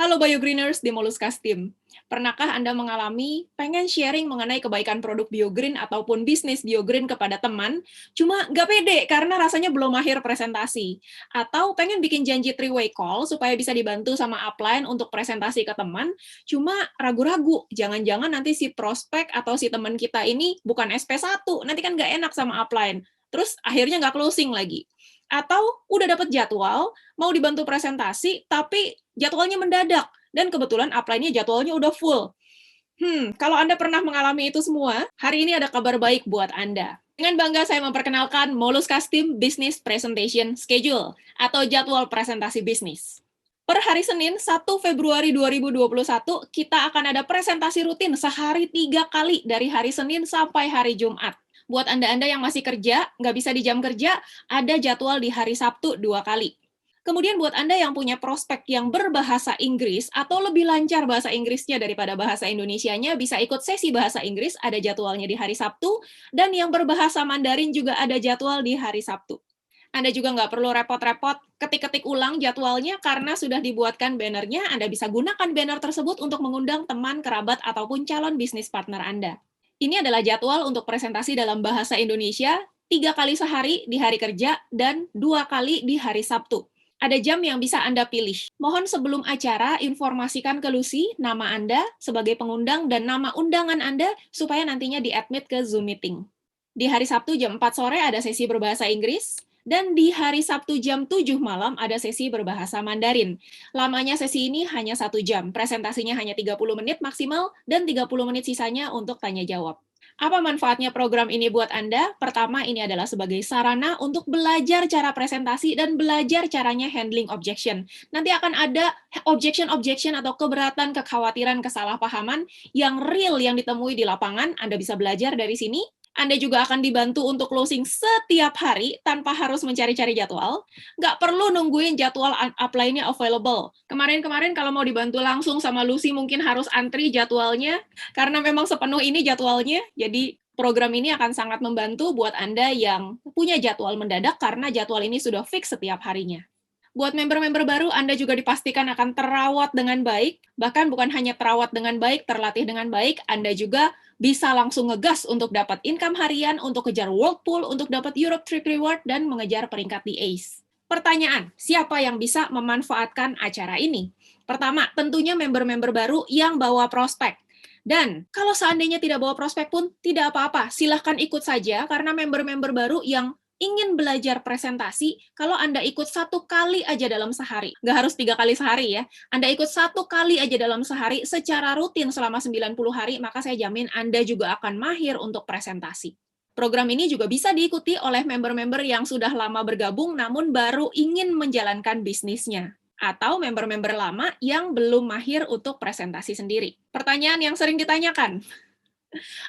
Halo BioGreeners di Moluscas Team. Pernahkah Anda mengalami pengen sharing mengenai kebaikan produk BioGreen ataupun bisnis BioGreen kepada teman, cuma nggak pede karena rasanya belum mahir presentasi? Atau pengen bikin janji three-way call supaya bisa dibantu sama upline untuk presentasi ke teman, cuma ragu-ragu, jangan-jangan nanti si prospek atau si teman kita ini bukan SP1, nanti kan nggak enak sama upline. Terus akhirnya nggak closing lagi. Atau udah dapat jadwal, mau dibantu presentasi, tapi jadwalnya mendadak, dan kebetulan upline-nya jadwalnya udah full. Kalau Anda pernah mengalami itu semua, hari ini ada kabar baik buat Anda. Dengan bangga saya memperkenalkan Moluscas Team Business Presentation Schedule, atau jadwal presentasi bisnis. Per hari Senin, 1 Februari 2021, kita akan ada presentasi rutin sehari 3 kali dari hari Senin sampai hari Jumat. Buat Anda-Anda yang masih kerja, nggak bisa di jam kerja, ada jadwal di hari Sabtu 2 kali. Kemudian buat Anda yang punya prospek yang berbahasa Inggris atau lebih lancar bahasa Inggrisnya daripada bahasa Indonesianya, bisa ikut sesi bahasa Inggris, ada jadwalnya di hari Sabtu, dan yang berbahasa Mandarin juga ada jadwal di hari Sabtu. Anda juga nggak perlu repot-repot ketik-ketik ulang jadwalnya karena sudah dibuatkan bannernya, Anda bisa gunakan banner tersebut untuk mengundang teman, kerabat, ataupun calon bisnis partner Anda. Ini adalah jadwal untuk presentasi dalam bahasa Indonesia 3 kali sehari di hari kerja dan 2 kali di hari Sabtu. Ada jam yang bisa Anda pilih. Mohon sebelum acara informasikan ke Lucy nama Anda sebagai pengundang dan nama undangan Anda supaya nantinya di-admit ke Zoom meeting. Di hari Sabtu jam 4 sore ada sesi berbahasa Inggris, dan di hari Sabtu jam 7 malam ada sesi berbahasa Mandarin. Lamanya sesi ini hanya 1 jam, presentasinya hanya 30 menit maksimal, dan 30 menit sisanya untuk tanya jawab. Apa manfaatnya program ini buat Anda? Pertama, ini adalah sebagai sarana untuk belajar cara presentasi dan belajar caranya handling objection. Nanti akan ada objection-objection atau keberatan, kekhawatiran, kesalahpahaman yang real yang ditemui di lapangan. Anda bisa belajar dari sini. Anda juga akan dibantu untuk closing setiap hari tanpa harus mencari-cari jadwal. Nggak perlu nungguin jadwal upline-nya available. Kemarin-kemarin kalau mau dibantu langsung sama Lucy mungkin harus antri jadwalnya, karena memang sepenuh ini jadwalnya. Jadi program ini akan sangat membantu buat Anda yang punya jadwal mendadak karena jadwal ini sudah fix setiap harinya. Buat member-member baru, Anda juga dipastikan akan terawat dengan baik, bahkan bukan hanya terawat dengan baik, terlatih dengan baik, Anda juga bisa langsung ngegas untuk dapat income harian, untuk kejar World Pool, untuk dapat Europe Trip Reward, dan mengejar peringkat di ACE. Pertanyaan, siapa yang bisa memanfaatkan acara ini? Pertama, tentunya member-member baru yang bawa prospek. Dan kalau seandainya tidak bawa prospek pun, tidak apa-apa, silahkan ikut saja, karena member-member baru yang ingin belajar presentasi, kalau Anda ikut 1 kali aja dalam sehari, nggak harus 3 kali sehari ya, Anda ikut 1 kali aja dalam sehari secara rutin selama 90 hari, maka saya jamin Anda juga akan mahir untuk presentasi. Program ini juga bisa diikuti oleh member-member yang sudah lama bergabung namun baru ingin menjalankan bisnisnya, atau member-member lama yang belum mahir untuk presentasi sendiri. Pertanyaan yang sering ditanyakan,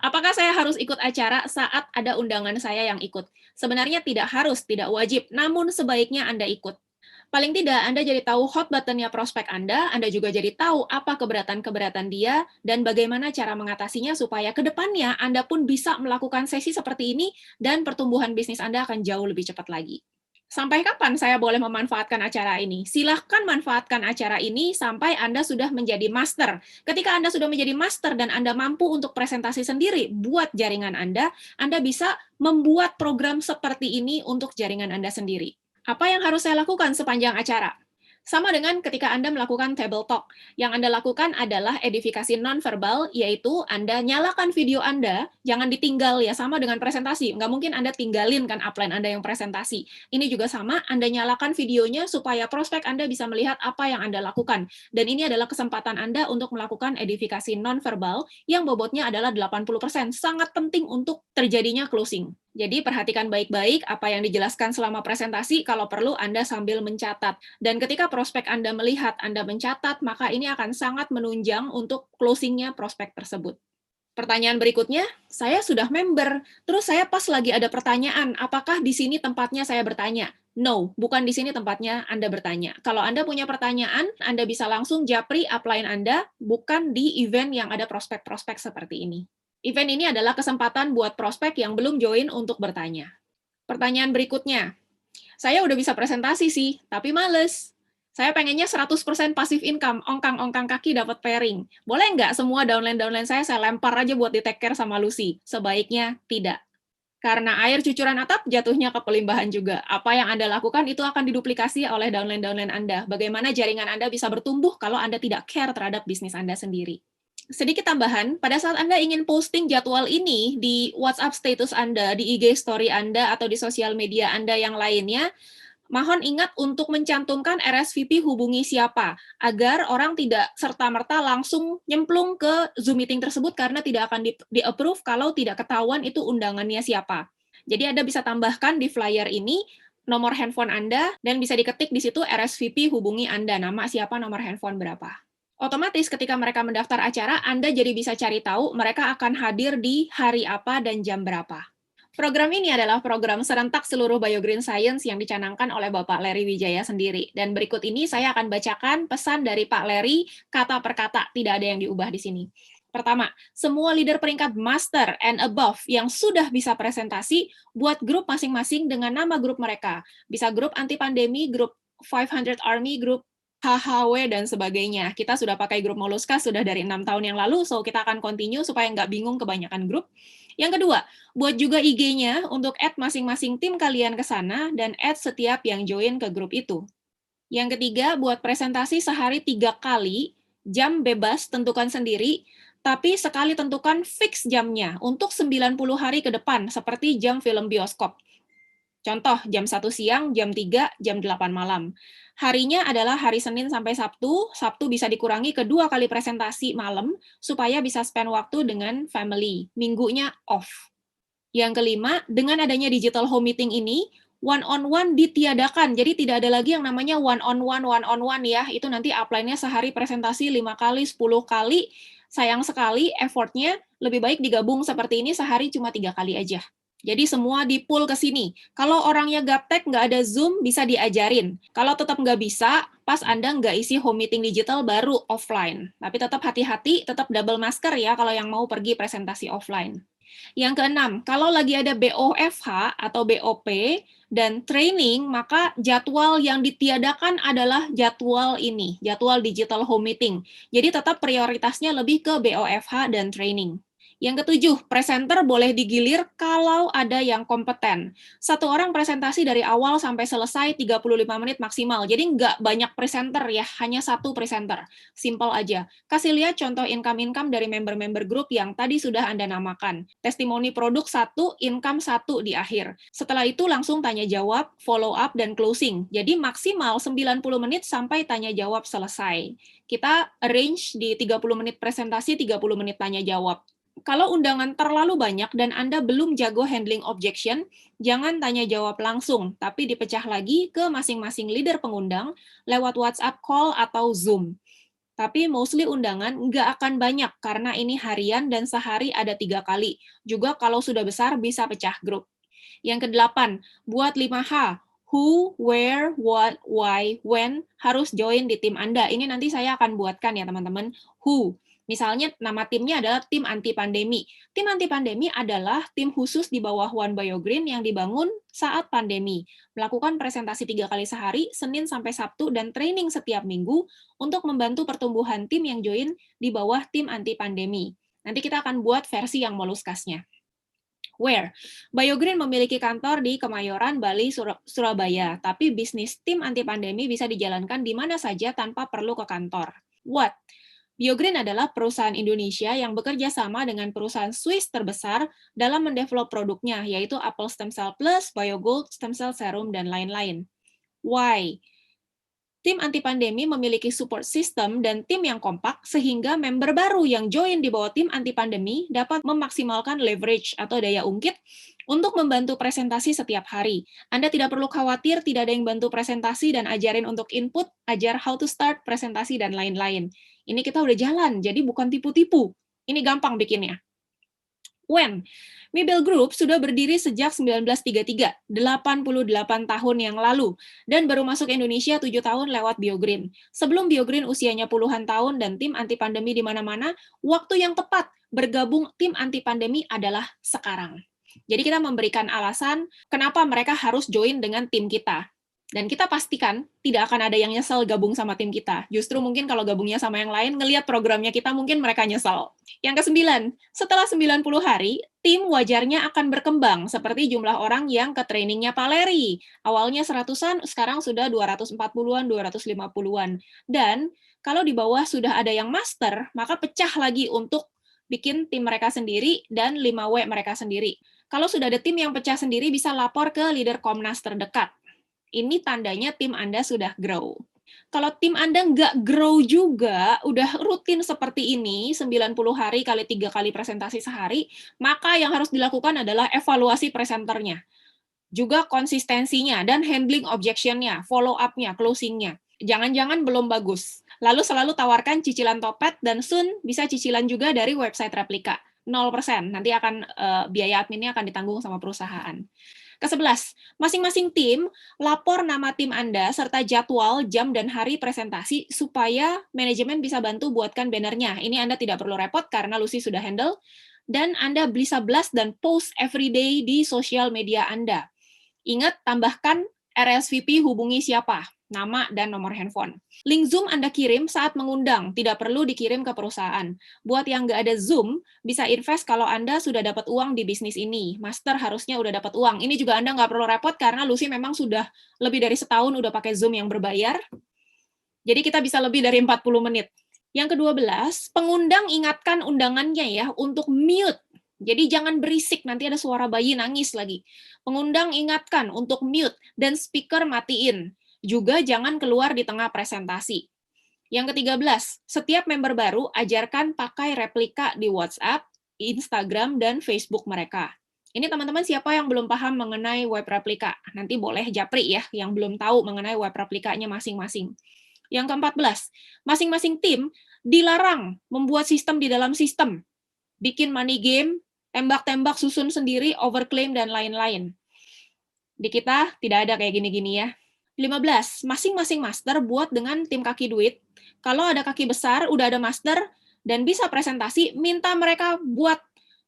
apakah saya harus ikut acara saat ada undangan saya yang ikut? Sebenarnya tidak harus, tidak wajib, namun sebaiknya Anda ikut. Paling tidak, Anda jadi tahu hot button-nya prospek Anda juga jadi tahu apa keberatan-keberatan dia, dan bagaimana cara mengatasinya supaya ke depannya Anda pun bisa melakukan sesi seperti ini, dan pertumbuhan bisnis Anda akan jauh lebih cepat lagi. Sampai kapan saya boleh memanfaatkan acara ini? Silahkan manfaatkan acara ini sampai Anda sudah menjadi master. Ketika Anda sudah menjadi master dan Anda mampu untuk presentasi sendiri buat jaringan Anda bisa membuat program seperti ini untuk jaringan Anda sendiri. Apa yang harus saya lakukan sepanjang acara? Sama dengan ketika Anda melakukan table talk. Yang Anda lakukan adalah edifikasi nonverbal, yaitu Anda nyalakan video Anda, jangan ditinggal ya, sama dengan presentasi. Nggak mungkin Anda tinggalin kan upline Anda yang presentasi. Ini juga sama, Anda nyalakan videonya supaya prospek Anda bisa melihat apa yang Anda lakukan. Dan ini adalah kesempatan Anda untuk melakukan edifikasi nonverbal yang bobotnya adalah 80%. Sangat penting untuk terjadinya closing. Jadi perhatikan baik-baik apa yang dijelaskan selama presentasi, kalau perlu Anda sambil mencatat. Dan ketika prospek Anda melihat Anda mencatat, maka ini akan sangat menunjang untuk closing-nya prospek tersebut. Pertanyaan berikutnya, saya sudah member, terus saya pas lagi ada pertanyaan, apakah di sini tempatnya saya bertanya? No, bukan di sini tempatnya Anda bertanya. Kalau Anda punya pertanyaan, Anda bisa langsung japri upline Anda, bukan di event yang ada prospek-prospek seperti ini. Event ini adalah kesempatan buat prospek yang belum join untuk bertanya. Pertanyaan berikutnya, saya udah bisa presentasi sih, tapi males. Saya pengennya 100% passive income, ongkang-ongkang kaki dapat pairing. Boleh nggak semua downline-downline saya lempar aja buat di-take care sama Lucy? Sebaiknya tidak. Karena air cucuran atap jatuhnya ke pelimbahan juga. Apa yang Anda lakukan itu akan diduplikasi oleh downline-downline Anda. Bagaimana jaringan Anda bisa bertumbuh kalau Anda tidak care terhadap bisnis Anda sendiri. Sedikit tambahan, pada saat Anda ingin posting jadwal ini di WhatsApp status Anda, di IG story Anda, atau di sosial media Anda yang lainnya, mohon ingat untuk mencantumkan RSVP hubungi siapa, agar orang tidak serta-merta langsung nyemplung ke Zoom meeting tersebut karena tidak akan di-approve kalau tidak ketahuan itu undangannya siapa. Jadi Anda bisa tambahkan di flyer ini nomor handphone Anda dan bisa diketik di situ RSVP hubungi Anda, nama siapa, nomor handphone berapa. Otomatis ketika mereka mendaftar acara, Anda jadi bisa cari tahu mereka akan hadir di hari apa dan jam berapa. Program ini adalah program serentak seluruh BioGreen Science yang dicanangkan oleh Bapak Larry Wijaya sendiri. Dan berikut ini saya akan bacakan pesan dari Pak Larry kata per kata, tidak ada yang diubah di sini. Pertama, semua leader peringkat master and above yang sudah bisa presentasi, buat grup masing-masing dengan nama grup mereka. Bisa grup anti pandemi, grup 500 Army, grup HHW, dan sebagainya. Kita sudah pakai grup Moluska sudah dari 6 tahun yang lalu, so kita akan continue supaya nggak bingung kebanyakan grup. Yang kedua, buat juga IG-nya untuk add masing-masing tim kalian ke sana dan add setiap yang join ke grup itu. Yang ketiga, buat presentasi sehari 3 kali, jam bebas tentukan sendiri, tapi sekali tentukan fix jamnya untuk 90 hari ke depan, seperti jam film bioskop. Contoh, jam 1 siang, jam 3, jam 8 malam. Harinya adalah hari Senin sampai Sabtu, Sabtu bisa dikurangi ke 2 kali presentasi malam, supaya bisa spend waktu dengan family. Minggunya off. Yang kelima, dengan adanya digital home meeting ini, one-on-one ditiadakan. Jadi tidak ada lagi yang namanya one-on-one ya. Itu nanti upline-nya sehari presentasi 5 kali, 10 kali. Sayang sekali, effortnya lebih baik digabung seperti ini sehari cuma 3 kali aja. Jadi semua di-pull ke sini. Kalau orangnya gaptek, nggak ada Zoom, bisa diajarin. Kalau tetap nggak bisa, pas Anda nggak isi home meeting digital, baru offline. Tapi tetap hati-hati, tetap double masker ya kalau yang mau pergi presentasi offline. Yang keenam, kalau lagi ada BOFH atau BOP dan training, maka jadwal yang ditiadakan adalah jadwal ini, jadwal digital home meeting. Jadi tetap prioritasnya lebih ke BOFH dan training. Yang ketujuh, presenter boleh digilir kalau ada yang kompeten. Satu orang presentasi dari awal sampai selesai 35 menit maksimal. Jadi nggak banyak presenter ya, hanya satu presenter. Simple aja. Kasih lihat contoh income-income dari member-member grup yang tadi sudah Anda namakan. Testimoni produk 1, income 1 di akhir. Setelah itu langsung tanya jawab, follow up, dan closing. Jadi maksimal 90 menit sampai tanya jawab selesai. Kita arrange di 30 menit presentasi, 30 menit tanya jawab. Kalau undangan terlalu banyak dan Anda belum jago handling objection, jangan tanya jawab langsung, tapi dipecah lagi ke masing-masing leader pengundang lewat WhatsApp call atau Zoom. Tapi mostly undangan nggak akan banyak karena ini harian dan sehari ada 3 kali. Juga kalau sudah besar bisa pecah grup. Yang kedelapan, buat 5H. Who, where, what, why, when harus join di tim Anda. Ini nanti saya akan buatkan ya teman-teman. Who. Misalnya nama timnya adalah tim anti pandemi. Tim anti pandemi adalah tim khusus di bawah One BioGreen yang dibangun saat pandemi. Melakukan presentasi 3 kali sehari, Senin sampai Sabtu, dan training setiap minggu untuk membantu pertumbuhan tim yang join di bawah tim anti pandemi. Nanti kita akan buat versi yang moluskasnya. Where? BioGreen memiliki kantor di Kemayoran, Bali, Surabaya, tapi bisnis tim anti pandemi bisa dijalankan di mana saja tanpa perlu ke kantor. What? BioGreen adalah perusahaan Indonesia yang bekerja sama dengan perusahaan Swiss terbesar dalam mendevelop produknya, yaitu Apple Stem Cell Plus, BioGold, Stem Cell Serum, dan lain-lain. Why? Tim anti pandemi memiliki support system dan tim yang kompak sehingga member baru yang join di bawah tim anti pandemi dapat memaksimalkan leverage atau daya ungkit untuk membantu presentasi setiap hari. Anda tidak perlu khawatir tidak ada yang bantu presentasi dan ajarin untuk input, ajar how to start presentasi dan lain-lain. Ini kita udah jalan, jadi bukan tipu-tipu. Ini gampang bikinnya. When? Mibel Group sudah berdiri sejak 1933, 88 tahun yang lalu, dan baru masuk Indonesia 7 tahun lewat BioGreen. Sebelum BioGreen usianya puluhan tahun dan tim anti pandemi di mana-mana, waktu yang tepat bergabung tim anti pandemi adalah sekarang. Jadi kita memberikan alasan kenapa mereka harus join dengan tim kita. Dan kita pastikan tidak akan ada yang nyesel gabung sama tim kita. Justru mungkin kalau gabungnya sama yang lain, ngelihat programnya kita, mungkin mereka nyesel. Yang ke-9, setelah 90 hari, tim wajarnya akan berkembang, seperti jumlah orang yang ke trainingnya Pak Leri. Awalnya 100-an, sekarang sudah 240-an, 250-an. Dan kalau di bawah sudah ada yang master, maka pecah lagi untuk bikin tim mereka sendiri dan 5W mereka sendiri. Kalau sudah ada tim yang pecah sendiri, bisa lapor ke leader Komnas terdekat. Ini tandanya tim Anda sudah grow. Kalau tim Anda nggak grow juga, udah rutin seperti ini, 90 hari kali 3 kali presentasi sehari, maka yang harus dilakukan adalah evaluasi presenternya. Juga konsistensinya dan handling objection-nya, follow up-nya, closing-nya. Jangan-jangan belum bagus. Lalu selalu tawarkan cicilan Topet dan soon bisa cicilan juga dari website replika. 0%, nanti akan biaya adminnya akan ditanggung sama perusahaan. Ke-11, masing-masing tim lapor nama tim Anda serta jadwal, jam, dan hari presentasi supaya manajemen bisa bantu buatkan bannernya. Ini Anda tidak perlu repot karena Lucy sudah handle. Dan Anda bisa blast dan post everyday di sosial media Anda. Ingat, tambahkan RSVP hubungi siapa, nama dan nomor handphone. Link Zoom Anda kirim saat mengundang, tidak perlu dikirim ke perusahaan. Buat yang nggak ada Zoom, bisa invest kalau Anda sudah dapat uang di bisnis ini. Master harusnya udah dapat uang. Ini juga Anda nggak perlu repot karena Lucy memang sudah lebih dari setahun udah pakai Zoom yang berbayar. Jadi kita bisa lebih dari 40 menit. Yang ke-12, pengundang ingatkan undangannya ya untuk mute. Jadi jangan berisik, nanti ada suara bayi nangis lagi. Pengundang ingatkan untuk mute dan speaker matiin. Juga jangan keluar di tengah presentasi. Yang ke-13, setiap member baru ajarkan pakai replika di WhatsApp, Instagram, dan Facebook mereka. Ini teman-teman siapa yang belum paham mengenai web replika? Nanti boleh japri ya, yang belum tahu mengenai web replikanya masing-masing. Yang ke-14, masing-masing tim dilarang membuat sistem di dalam sistem. Bikin money game, tembak-tembak susun sendiri, overclaim, dan lain-lain. Di kita tidak ada kayak gini-gini ya. 15, masing-masing master buat dengan tim kaki duit. Kalau ada kaki besar, udah ada master, dan bisa presentasi, minta mereka buat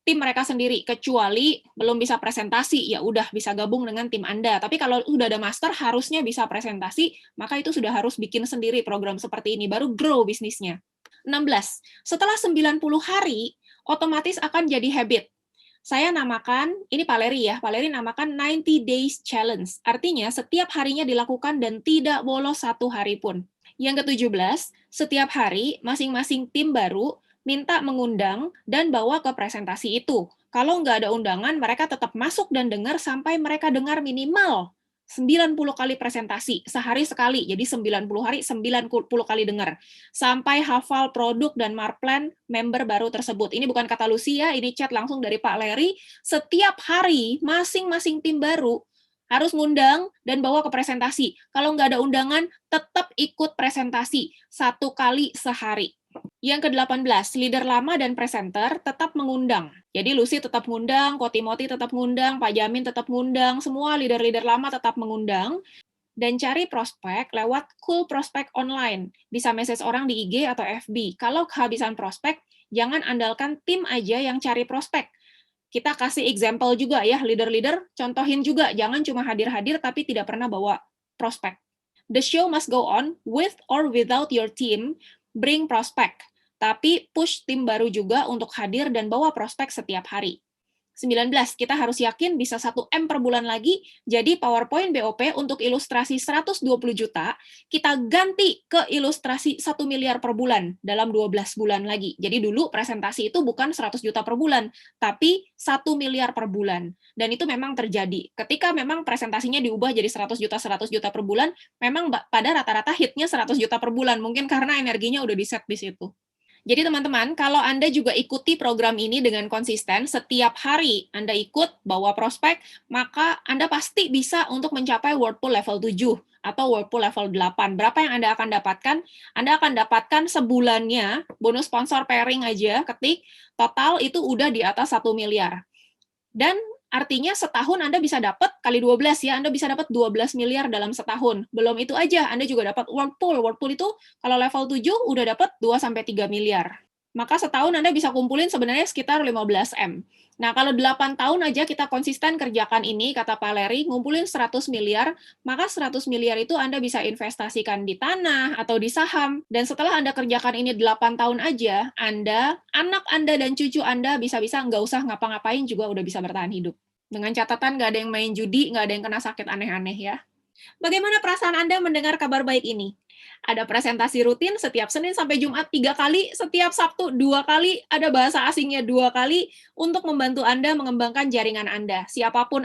tim mereka sendiri. Kecuali belum bisa presentasi, ya udah bisa gabung dengan tim Anda. Tapi kalau udah ada master, harusnya bisa presentasi, maka itu sudah harus bikin sendiri program seperti ini, baru grow bisnisnya. 16, setelah 90 hari, otomatis akan jadi habit. Saya namakan, ini Pak Leri ya, Pak Leri namakan 90 Days Challenge. Artinya, setiap harinya dilakukan dan tidak bolos satu hari pun. Yang ke-17, setiap hari masing-masing tim baru minta mengundang dan bawa ke presentasi itu. Kalau nggak ada undangan, mereka tetap masuk dan dengar sampai mereka dengar minimal 90 kali presentasi, sehari sekali, jadi 90 hari 90 kali dengar, sampai hafal produk dan marplan member baru tersebut. Ini bukan kata Lucy ya, ini chat langsung dari Pak Leri. Setiap hari, masing-masing tim baru harus ngundang dan bawa ke presentasi. Kalau nggak ada undangan, tetap ikut presentasi, satu kali sehari. Yang ke-18, leader lama dan presenter tetap mengundang. Jadi Lucy tetap ngundang, Ko Timothy tetap ngundang, Pak Jamin tetap ngundang, semua leader-leader lama tetap mengundang. Dan cari prospek lewat cool prospek online. Bisa message orang di IG atau FB. Kalau kehabisan prospek, jangan andalkan tim aja yang cari prospek. Kita kasih example juga ya, leader-leader, contohin juga, jangan cuma hadir-hadir tapi tidak pernah bawa prospek. The show must go on with or without your team, bring prospek. Tapi push tim baru juga untuk hadir dan bawa prospek setiap hari. 19, kita harus yakin bisa 1M per bulan lagi, jadi PowerPoint BOP untuk ilustrasi 120 juta, kita ganti ke ilustrasi 1 miliar per bulan dalam 12 bulan lagi. Jadi dulu presentasi itu bukan 100 juta per bulan, tapi 1 miliar per bulan. Dan itu memang terjadi. Ketika memang presentasinya diubah jadi 100 juta per bulan, memang pada rata-rata hitnya 100 juta per bulan, mungkin karena energinya udah di-set di situ. Jadi teman-teman, kalau Anda juga ikuti program ini dengan konsisten, setiap hari Anda ikut bawa prospek, maka Anda pasti bisa untuk mencapai Whirlpool level 7 atau Whirlpool level 8. Berapa yang Anda akan dapatkan? Anda akan dapatkan sebulannya, bonus sponsor pairing aja, ketik, total itu udah di atas 1 miliar. Dan artinya setahun Anda bisa dapat kali 12 ya, Anda bisa dapat 12 miliar dalam setahun. Belum itu aja, Anda juga dapat Whirlpool. Whirlpool itu kalau level 7 udah dapat 2 sampai 3 miliar. Maka setahun Anda bisa kumpulin sebenarnya sekitar 15 M. Nah, kalau 8 tahun aja kita konsisten kerjakan ini, kata Pak Larry, ngumpulin 100 miliar, maka 100 miliar itu Anda bisa investasikan di tanah atau di saham. Dan setelah Anda kerjakan ini 8 tahun aja, Anda, anak Anda, dan cucu Anda bisa-bisa nggak usah ngapa-ngapain juga udah bisa bertahan hidup. Dengan catatan nggak ada yang main judi, nggak ada yang kena sakit aneh-aneh ya. Bagaimana perasaan Anda mendengar kabar baik ini? Ada presentasi rutin setiap Senin sampai Jumat 3 kali, setiap Sabtu 2 kali, ada bahasa asingnya 2 kali untuk membantu Anda mengembangkan jaringan Anda.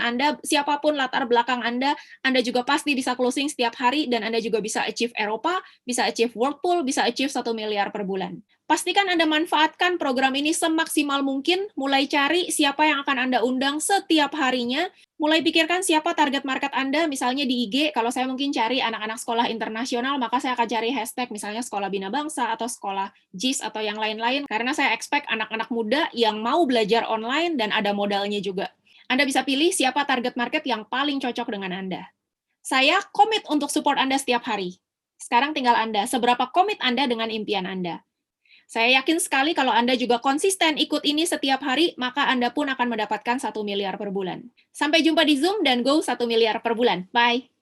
Anda, siapapun latar belakang Anda juga pasti bisa closing setiap hari dan Anda juga bisa achieve Eropa, bisa achieve World Pool, bisa achieve 1 miliar per bulan. Pastikan Anda manfaatkan program ini semaksimal mungkin, mulai cari siapa yang akan Anda undang setiap harinya, mulai pikirkan siapa target market Anda, misalnya di IG, kalau saya mungkin cari anak-anak sekolah internasional, maka saya akan cari hashtag misalnya Sekolah Bina Bangsa atau Sekolah JIS atau yang lain-lain, karena saya expect anak-anak muda yang mau belajar online dan ada modalnya juga. Anda bisa pilih siapa target market yang paling cocok dengan Anda. Saya komit untuk support Anda setiap hari. Sekarang tinggal Anda, seberapa komit Anda dengan impian Anda. Saya yakin sekali kalau Anda juga konsisten ikut ini setiap hari, maka Anda pun akan mendapatkan 1 miliar per bulan. Sampai jumpa di Zoom dan Go 1 miliar per bulan. Bye!